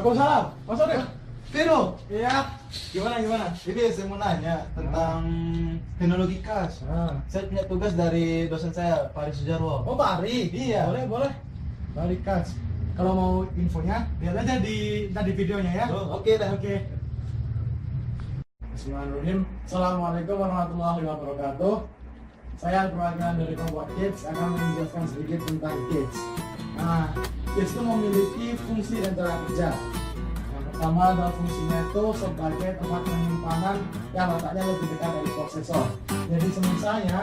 Waalaikumsalam, Mas Odin. Vino, Iya, gimana? ini saya mau nanya tentang teknologi kas. Nah. Saya punya tugas dari dosen saya, Pak Ari Sujarwo. Oh, Pak Ari. Iya. Boleh. Balik kas. Kalau mau infonya, lihat aja di tadi videonya ya. Oh, oke dah. Oke. Bismillahirrahmanirrahim. Assalamualaikum warahmatullahi wabarakatuh. Saya perwakilan dari kelompok Kids akan menjelaskan sedikit tentang Kids. Nah, Kids itu memiliki fungsi dan cara kerja. Yang pertama adalah fungsinya itu sebagai tempat penyimpanan yang letaknya lebih dekat dari prosesor. Jadi misalnya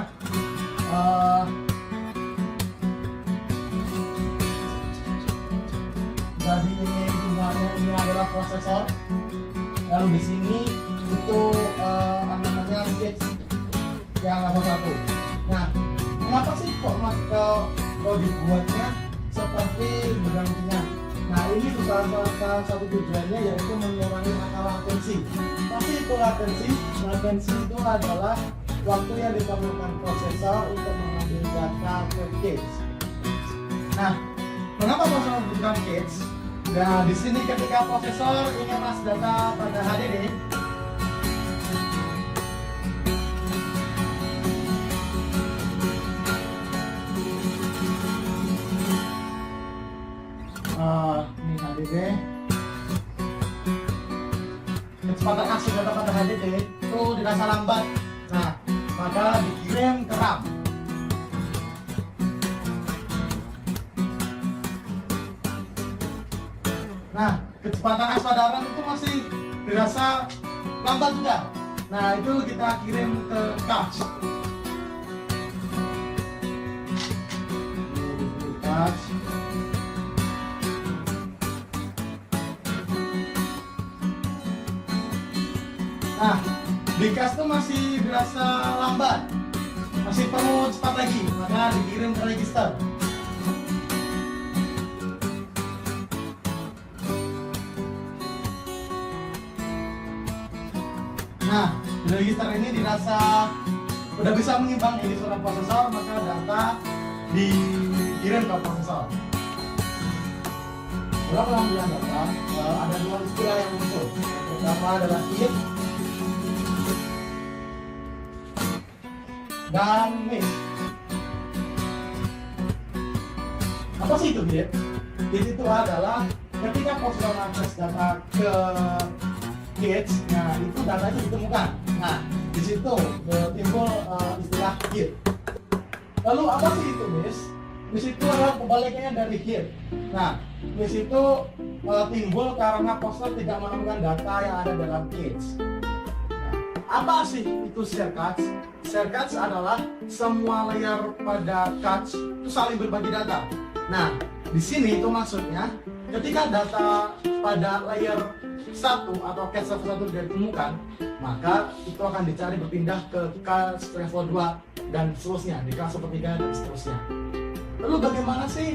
jadi ini adalah prosesor. Lalu di sini itu namanya Kids yang level 1. Nah, kenapa sih kok dibuatnya seperti bergantinya? Nah, ini salah satu tujuannya yaitu mengurangi angka latensi. Tapi itu latensi itu adalah waktu yang diperlukan prosesor untuk mengambil data ke cache. Nah, kenapa prosesor bukan cache? Nah, di sini ketika prosesor ingin masuk data pada HDD, ini HDD, kecepatan akses data pada HDD itu dirasa lambat. Nah, maka dikirim ke RAM. Nah, kecepatan akses pada RAM itu masih dirasa lambat juga. Nah, itu kita kirim ke cache. Cache. Nah, di cache itu masih dirasa lambat, masih perlu cepat lagi, maka dikirim ke register. Nah, di register ini dirasa udah bisa mengimbangi di surat prosesor, maka data dikirim ke prosesor. Dalam pengambilan data, ada dua istilah yang muncul. Pertama adalah heap dan miss. Apa sih itu heap? Heap itu adalah ketika prosesor mengakses data ke cache, nah itu datanya ditemukan. Nah, di situ timbul istilah heap. Lalu apa sih itu miss? Miss itu adalah kebalikannya dari heap. Nah, miss itu timbul karena prosesor tidak menemukan data yang ada dalam cache. Apa sih itu share cache? Share cache adalah semua layer pada cache itu saling berbagi data. Nah, di sini itu maksudnya ketika data pada layer 1 atau cache level 1 ditemukan, maka itu akan dicari berpindah ke cache level 2 dan seterusnya, di cache level 3 dan seterusnya. Lalu bagaimana sih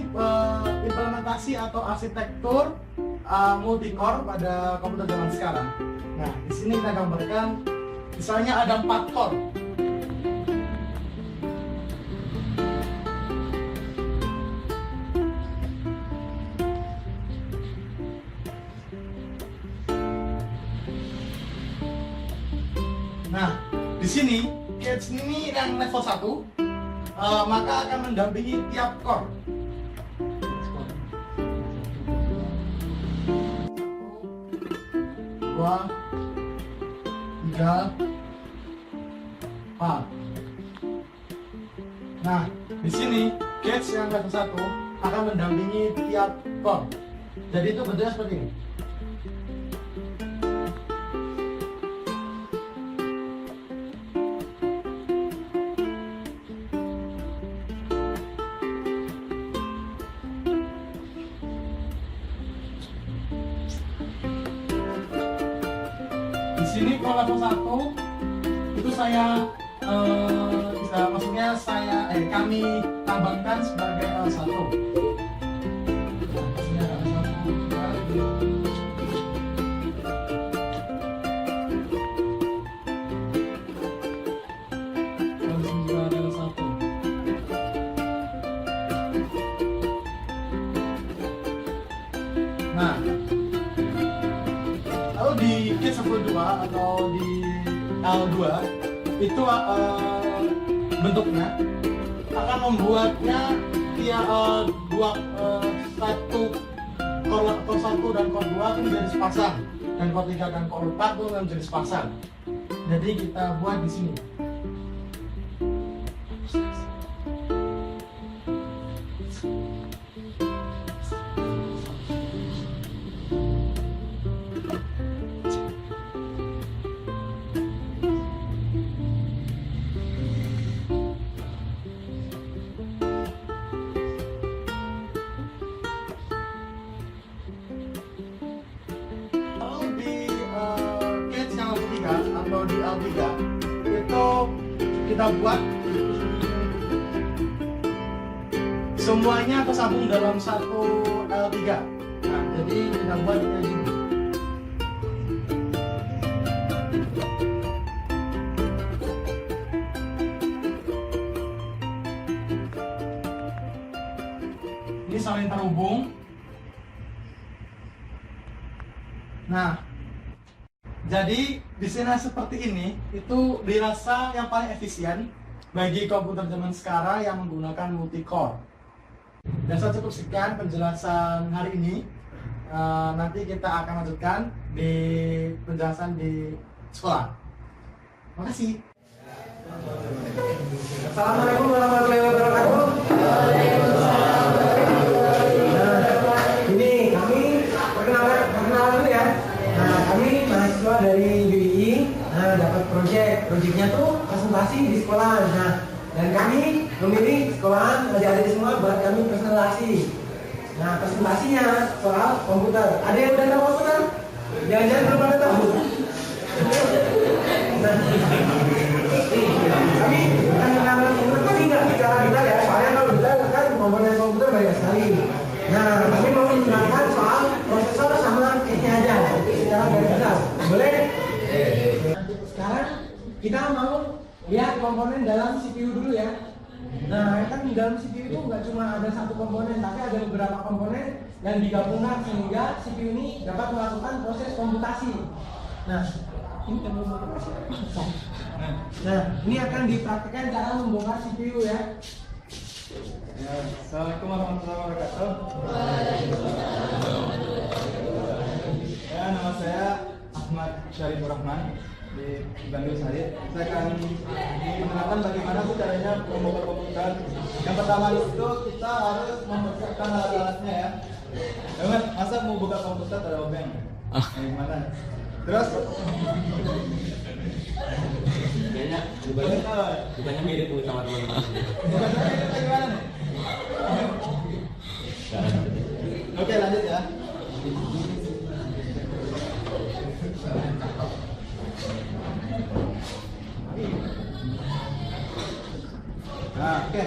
implementasi atau arsitektur multi-core pada komputer zaman sekarang? Nah, di sini kita gambarkan misalnya ada 4 core. Nah, di sini cache ini yang level 1, maka akan mendampingi tiap core. 2, 3, 4. Nah, di sini cache yang level 1 akan mendampingi tiap core. Jadi itu bentuknya seperti ini. Di sini kalau level 1 itu saya kami tambahkan sebagai L1. Nah, di sini ada L1 juga ada L1. Nah, L2 itu bentuknya akan membuatnya dia core 1 dan core 2 itu menjadi sepasang, dan core 3 dan core 4 itu menjadi sepasang. Jadi kita buat di sini. Atau di L3 itu kita buat semuanya tersambung dalam satu L3. Nah, jadi kita buat kayak gini. Ini saling terhubung. Nah, jadi desainnya seperti ini itu dirasa yang paling efisien bagi komputer zaman sekarang yang menggunakan multi-core. Dan saya cukup sekian penjelasan hari ini. Nanti kita akan lanjutkan di penjelasan di sekolah. Makasih. Assalamualaikum warahmatullahi wabarakatuh. Nah, ini kami perkenalan dulu ya. Nah, kami mahasiswa dari UII. Nah, dapat proyeknya tuh presentasi di sekolah. Nah, dan kami memilih sekolahan adik-adik semua buat kami presentasi. Nah, presentasinya soal komputer. Ada yang udah tahu komputer? Jangan-jangan belum ada tahu. Nah, kami akan mengenalkan komputer, tapi nggak bicara detail ya. Soalnya kalau detail kan komponen komputer banyak sekali. Nah, kami mau menjelaskan soal prosesor sama kit-nya aja secara garis besar. Boleh? Sekarang kita mau lihat komponen dalam CPU dulu ya. Nah, kan di dalam CPU itu nggak cuma ada satu komponen, tapi ada beberapa komponen yang digabungkan sehingga CPU ini dapat melakukan proses komputasi. Nah, ini kan Nah, ini akan dipraktikkan cara membongkar CPU ya. Assalamualaikum warahmatullahi wabarakatuh. Ya, nama saya Ahmad Syarifur Rahman di Bandung Said. Saya akan menerangkan bagaimana sih caranya membongkar komputer. Yang pertama itu kita harus mempersiapkan alat-alatnya ya. Jangan masa mau buka komputer ada obeng. Gimana? Terus bukannya mirip sama teman-teman. gimana nih? Oke, lanjut ya. Nah, oke.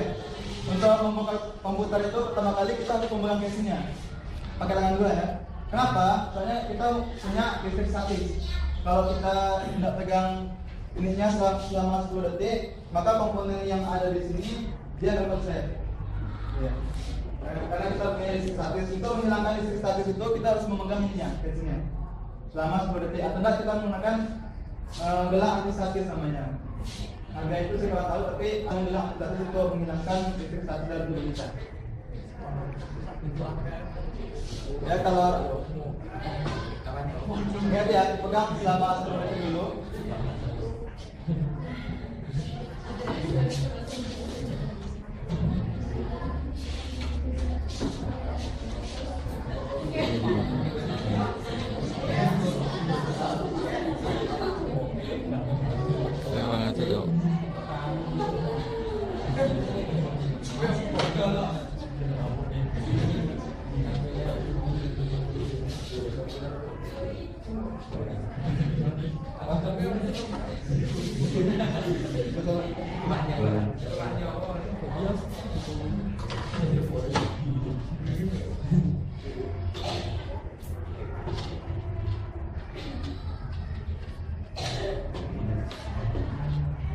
Untuk membuka komputer itu pertama kali kita harus memegang casingnya. Pakai tangan dulu ya. Kenapa? Soalnya kita punya listrik statis. Kalau kita tidak pegang ininya selama 10 detik, maka komponen yang ada di sini dia akan konslet. Ya. Karena kita punya listrik statis, untuk menghilangkan listrik statis itu kita harus memegang ininya, casingnya selama 10 detik. Atau enggak kita menggunakan gelang anti statis namanya. Harga itu saya nggak tahu, tapi gelang anti statis itu menghilangkan listrik statis dalam tubuh kita. Ya, kalau lihat ya, pegang selama 10 detik dulu.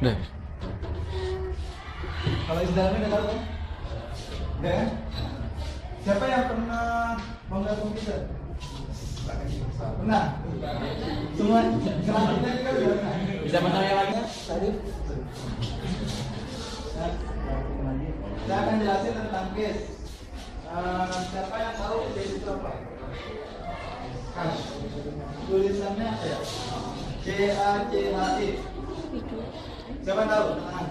Udah. Kalau isi dalamnya udah tahu kan? Udah kan? Siapa yang pernah membuat komputer? Pernah? Semua selanjutnya juga udah pernah. Bisa pasang yang lainnya? Tadi. Saya akan jelasin tentang case. Siapa yang tahu case itu apa? Cash. Tulisannya apa ya? C-A-C-H-I. Siapa yang tahu? Tangan.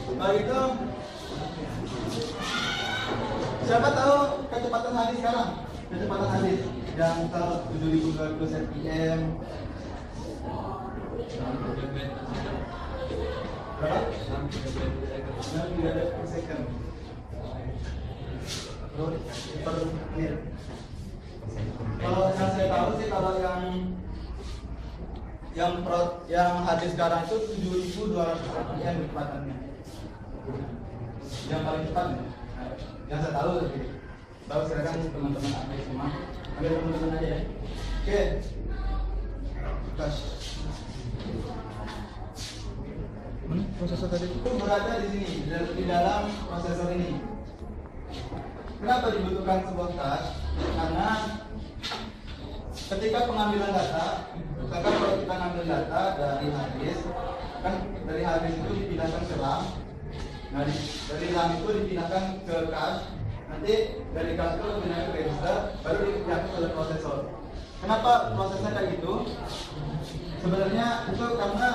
Kalau itu, siapa tahu kecepatan hadis sekarang? Kecepatan hadis yang 7.200 rpm. Berapa? 6 per second. Per menit. Kalau yang saya tahu sih, kalau yang hadis sekarang itu 7.200 rpm kecepatannya. Yang paling cepat nih. Yang saya tahu tadi. Tahu silakan teman-teman ambil semua. Ambil teman-teman aja ya. Oke. Gas. Prosesor tadi itu berada di sini, di dalam prosesor ini. Kenapa dibutuhkan sebuah cache? Karena ketika pengambilan data, misalkan kalau kita ngambil data dari hadis, kan dari hadis itu dipindahkan ke RAM. Nah, dari RAM itu dipindahkan ke cache. Nanti dari cache itu dipindahkan ke register, baru dipindahkan ke prosesor. Kenapa prosesnya kayak gitu? Sebenarnya itu karena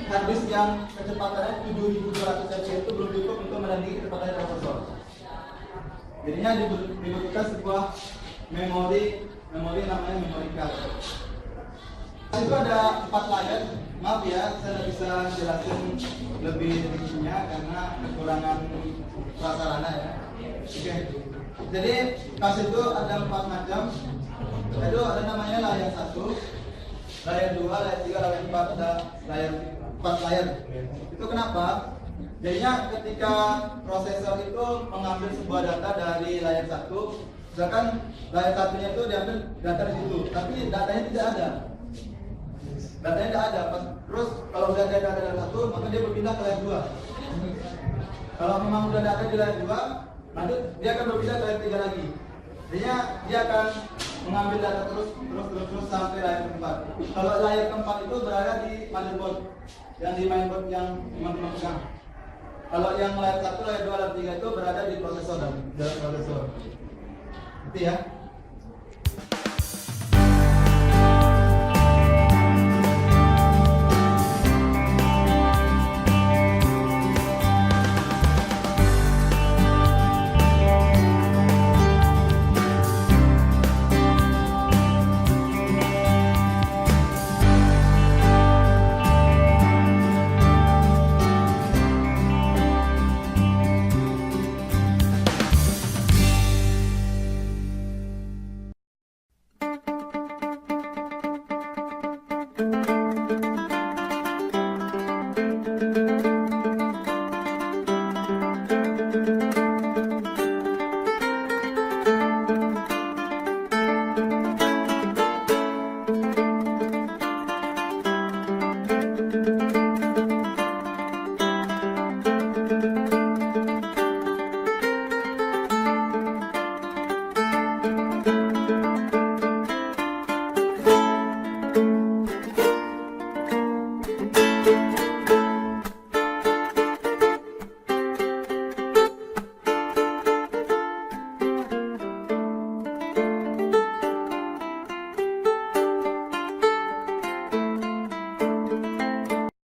hadis yang kecepatannya 7.200 rpm itu belum cukup untuk menandingi kecepatan prosesor. Jadinya dibutuhkan sebuah memori namanya memory card. Itu ada 4 layar. Maaf ya, saya tidak bisa jelasin lebih rincinya karena kekurangan prasarana ya. Oke. Jadi cache itu ada 4 macam. Itu ada namanya layar 1, layar 2, layar 3, layar 4, ada layar 4 layar. Itu kenapa? Jadinya ketika prosesor itu mengambil sebuah data dari layar 1, misalkan layar satunya itu diambil data di situ, tapi datanya tidak ada. Datanya tidak ada. Terus kalau sudah ada data dari 1, maka dia berpindah ke layar 2. Kalau memang sudah ada di layar 2, nanti dia akan berpindah ke layar 3 lagi. Jadinya dia akan mengambil data terus sampai layar keempat. Kalau layar keempat itu berada di motherboard, yang di mainboard yang teman-teman pegang. Kalau yang layar 1, layar 2, layar 3 itu berada di prosesor, dalam prosesor. Gitu ya.